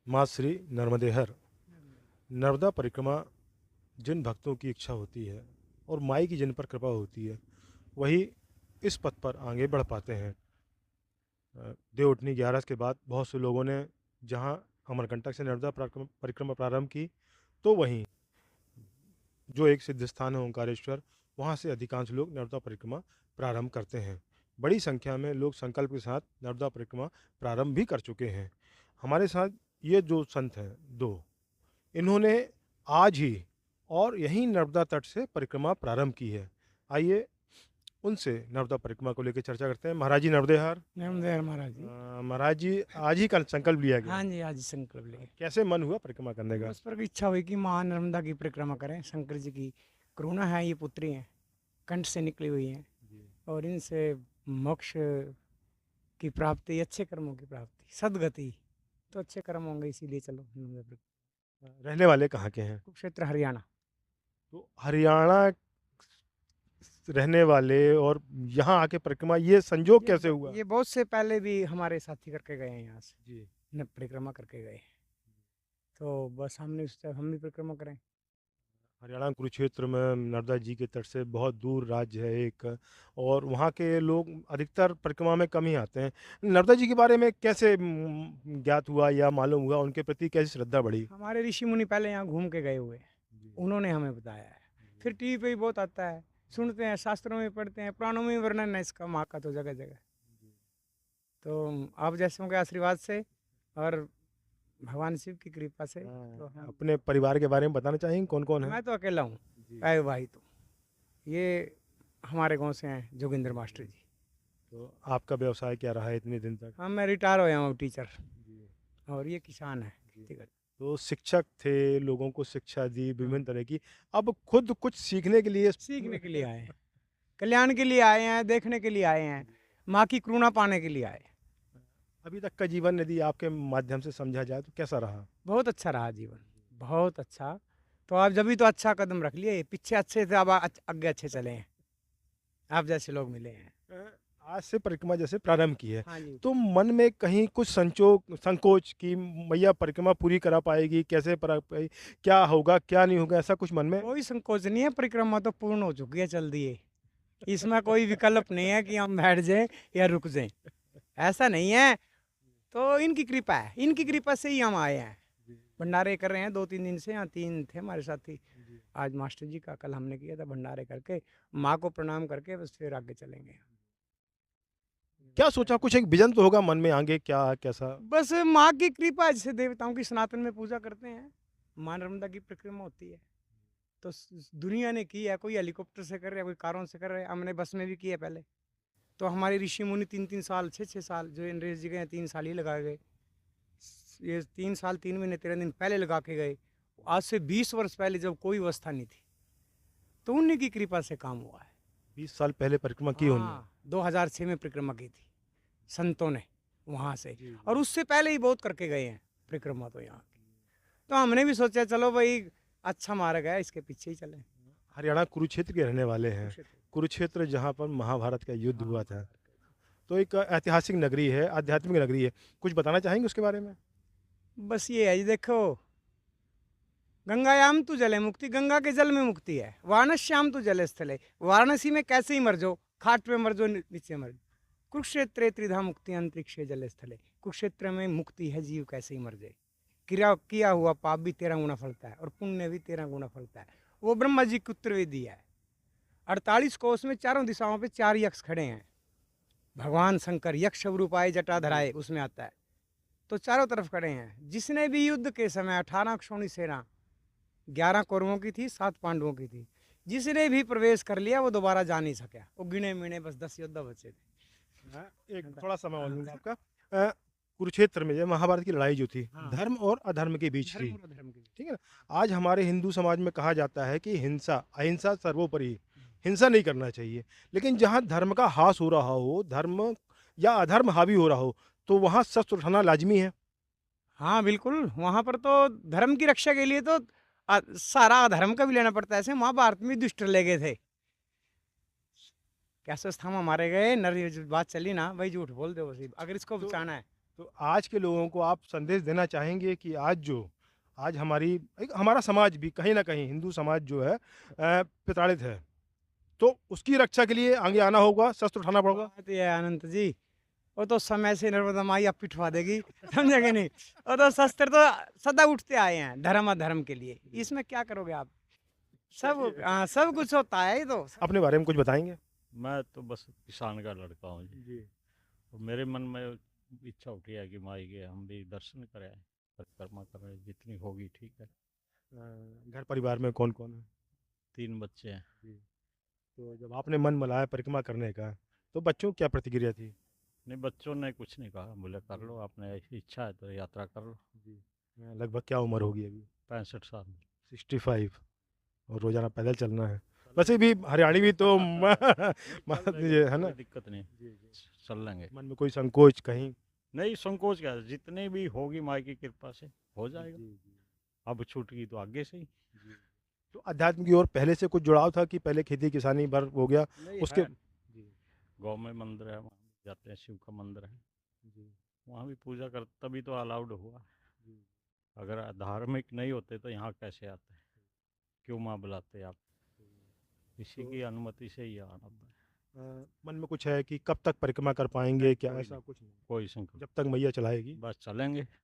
माँ श्री नर्मदे हर। नर्मदा परिक्रमा जिन भक्तों की इच्छा होती है और माई की जिन पर कृपा होती है, वही इस पथ पर आगे बढ़ पाते हैं। देवउठनी 11 के बाद बहुत से लोगों ने जहाँ अमरकंटक से नर्मदा परिक्रमा प्रारंभ की, तो वहीं जो एक सिद्ध स्थान है ओंकारेश्वर, वहाँ से अधिकांश लोग नर्मदा परिक्रमा प्रारंभ करते हैं। बड़ी संख्या में लोग संकल्प के साथ नर्मदा परिक्रमा प्रारंभ भी कर चुके हैं। हमारे साथ ये जो संत हैं दो, इन्होंने आज ही और यहीं नर्मदा तट से परिक्रमा प्रारंभ की है। आइए उनसे नर्मदा परिक्रमा को लेकर चर्चा करते हैं। महाराज जी नर्मदे हर। नमस्कार महाराज जी। महाराज जी आज ही का संकल्प लिया गया। हाँ जी, आज संकल्प लिए। कैसे मन हुआ परिक्रमा करने का? बस पर इच्छा हुई कि माँ नर्मदा की परिक्रमा करें। शंकर जी की करुणा है, ये पुत्री हैं, कंठ से निकली हुई हैं और इनसे मोक्ष की प्राप्ति, अच्छे कर्मों की प्राप्ति, सदगति, तो अच्छे कर्म होंगे, इसीलिए चलो नर्मदा परिक्रमा। रहने वाले कहाँ के हैं? कुरुक्षेत्र हरियाणा। तो हरियाणा रहने वाले और यहाँ आके परिक्रमा, ये संजोग कैसे हुआ? ये बहुत से पहले भी हमारे साथी करके गए हैं यहाँ से, जी। न परिक्रमा करके गए, तो बस हमने उस तरह हम भी परिक्रमा करें। हरियाणा कुरुक्षेत्र में नर्मदा जी के तट से बहुत दूर राज्य है एक, और वहाँ के लोग अधिकतर परिक्रमा में कम ही आते हैं। नर्मदा जी के बारे में कैसे ज्ञात हुआ या मालूम हुआ, उनके प्रति कैसी श्रद्धा बढ़ी? हमारे ऋषि मुनि पहले यहाँ घूम के गए हुए हैं, उन्होंने हमें बताया है। फिर टीवी पे भी बहुत आता है, सुनते हैं, शास्त्रों में पढ़ते हैं, पुराणों में वर्णन है इसका, माँ का तो जगह जगह। तो आप जैसों के आशीर्वाद से और भगवान शिव की कृपा से तो हम, अपने परिवार के बारे में बताना चाहेंगे, कौन कौन है? मैं तो अकेला हूँ, भाई भाई। तो ये हमारे गांव से हैं जोगिंदर मास्टर जी। तो आपका व्यवसाय क्या रहा है इतने दिन तक? हाँ, मैं रिटायर हो हूँ टीचर, और ये किसान है। तो शिक्षक थे, लोगों को शिक्षा दी विभिन्न तरह की, अब खुद कुछ सीखने के लिए सीखने के लिए आए हैं, कल्याण के लिए आए हैं, देखने के लिए आए हैं, माँ की करुणा पाने के लिए आए। अभी तक का जीवन यदि आपके माध्यम से समझा जाए तो कैसा रहा? बहुत अच्छा रहा जीवन, बहुत अच्छा। तो आप जब भी तो अच्छा कदम रख लिए, पीछे अच्छे थे, अब आगे अच्छे चले हैं, आप जैसे लोग मिले हैं। आज से परिक्रमा जैसे प्रारंभ की है, हाँ जी। तो मन में कहीं कुछ संकोच कि मैया परिक्रमा पूरी करा पाएगी, कैसे पाएगी, क्या होगा क्या नहीं होगा, ऐसा कुछ मन में? कोई संकोच नहीं है, परिक्रमा तो पूर्ण हो चुकी है, चल दिए। इसमें कोई विकल्प नहीं है कि हम बैठ जाएं या रुक जाएं, ऐसा नहीं है। तो इनकी कृपा है, इनकी कृपा से ही हम आए हैं। भंडारे कर रहे हैं 2-3 दिन से, यहाँ 3 थे हमारे साथी। आज मास्टर जी का कल हमने किया था, भंडारे करके माँ को प्रणाम करके बस फिर आगे चलेंगे। क्या सोचा, कुछ एक विजन तो होगा मन में आगे क्या कैसा? बस माँ की कृपा, जैसे देवताओं की सनातन में पूजा करते हैं, माँ नर्मदा की परिक्रमा होती है। तो दुनिया ने की है, कोई हेलीकॉप्टर से कर रहा है, कोई कारों से कर रहा है, हमने बस में भी की है पहले। तो हमारे ऋषि मुनि 3-3 साल, 6-6 साल, जो नरेश जी गए 3 साल ही लगा गए। ये 3 साल 3 महीने 13 दिन पहले लगा के गए। आज से 20 वर्ष पहले जब कोई व्यवस्था नहीं थी, तो उन्हीं की कृपा से काम हुआ है। 20 साल पहले परिक्रमा की उन्होंने? हाँ, 2006 में परिक्रमा की थी संतों ने वहाँ से, और उससे पहले ही बहुत करके गए हैं परिक्रमा तो यहाँ की। तो हमने भी सोचा चलो भाई अच्छा मार्ग है, इसके पीछे ही चले। हरियाणा कुरुक्षेत्र के रहने वाले हैं। कुरुक्षेत्र जहाँ पर महाभारत का युद्ध हुआ था, तो एक ऐतिहासिक नगरी है, आध्यात्मिक नगरी है, कुछ बताना चाहेंगे उसके बारे में? बस ये है जी, देखो, गंगायाम तु जले मुक्ति, गंगा के जल में मुक्ति है। वाराणस्याम तु जले स्थले, वाराणसी में कैसे ही मर जाओ, खाट पे मर जाओ, नीचे मर जाओ। कुरुक्षेत्र त्रिधा मुक्ति अंतरिक्षे जले स्थले, कुरुक्षेत्र में मुक्ति है, जीव कैसे ही मर जाए। क्रिया किया हुआ पाप भी 13 गुना फलता है और पुण्य भी 13 गुना फलता है। वो ब्रह्मा जी की उत्तरवेदी है। 48 कोष में चारों दिशाओं पे 4 यक्ष खड़े हैं। भगवान शंकर यक्ष रूप आए जटाधराए, उसमें आता है। तो चारों तरफ खड़े हैं। जिसने भी युद्ध के समय 18 क्षोणी सेना, 11 कौरवों की थी, 7 पांडवों की थी, जिसने भी प्रवेश कर लिया वो दोबारा जा नहीं सका। वो गिने मिने बस 10 योद्धा बचे थे। एक थोड़ा समय और लूंगा आपका। कुरुक्षेत्र में जो महाभारत की लड़ाई जो थी, धर्म और अधर्म के बीच थी, ठीक है ना? आज हमारे हिंदू समाज में कहा जाता है कि हिंसा अहिंसा सर्वोपरि, हिंसा नहीं करना चाहिए, लेकिन जहाँ धर्म का हास हो रहा हो, धर्म या अधर्म हावी हो रहा हो, तो वहाँ शस्त्र उठाना लाजमी है। हाँ बिल्कुल, वहाँ पर तो धर्म की रक्षा के लिए तो सारा अधर्म का भी लेना पड़ता है। ऐसे महाभारत में दुष्ट ले गए थे, कैसे स्थान मारे गए, नर बात चली ना भाई, झूठ बोल दो बस, अगर इसको बचाना है। तो आज के लोगों को आप संदेश देना चाहेंगे कि आज हमारा समाज भी कहीं ना कहीं हिंदू समाज जो है प्रताड़ित है, तो उसकी रक्षा के लिए आगे आना होगा, शस्त्र उठाना पड़ेगा। बात ये है अनंत जी, वो तो समय से नर्मदा माई अब पिटवा देगी, समझे नहीं। वो तो शस्त्र तो सदा उठते आए हैं धर्म अधर्म के लिए, इसमें क्या करोगे आप? सब हाँ, सब कुछ होता है ये तो। अपने बारे में कुछ बताएंगे? मैं तो बस किसान का लड़का हूँ जी। जी। तो मेरे मन में इच्छा उठी है कि माई के हम भी दर्शन करें, परिक्रमा करें, जितनी होगी ठीक है। घर परिवार में कौन कौन है? 3 बच्चे हैं। जी। तो जब आपने मन बनाया परिक्रमा करने का, तो बच्चों की क्या प्रतिक्रिया थी? नहीं, बच्चों ने कुछ नहीं कहा, बोले कर लो, आपने ऐसी इच्छा है तो यात्रा कर लो। जी। लगभग क्या उम्र होगी अभी? 65 साल। 65। और रोजाना पैदल चलना है। वैसे भी हरियाणी भी तो ये है ना। कोई दिक्कत नहीं, चल लेंगे। मन में कोई संकोच कहीं? नहीं, संकोच क्या है, जितनी भी होगी माई की कृपा से हो जाएगा। अब छूट गई तो आगे से ही। तो अध्यात्म की ओर पहले से कुछ जुड़ाव था कि पहले खेती किसानी भर हो गया नहीं उसके? है, गाँव में मंदिर है, वहाँ जाते हैं, शिव का मंदिर है, वहाँ भी पूजा कर, तभी तो अलाउड हुआ। अगर धार्मिक नहीं होते तो यहाँ कैसे आते? क्यों माँ बुलाते आप? इसी की अनुमति से ही आना है। मन में कुछ है कि कब तक परिक्रमा कर पाएंगे क्या? कोई ऐसा नहीं, कुछ नहीं, कोई संकल्प, जब तक मैया चलाएगी। बस चलेंगे।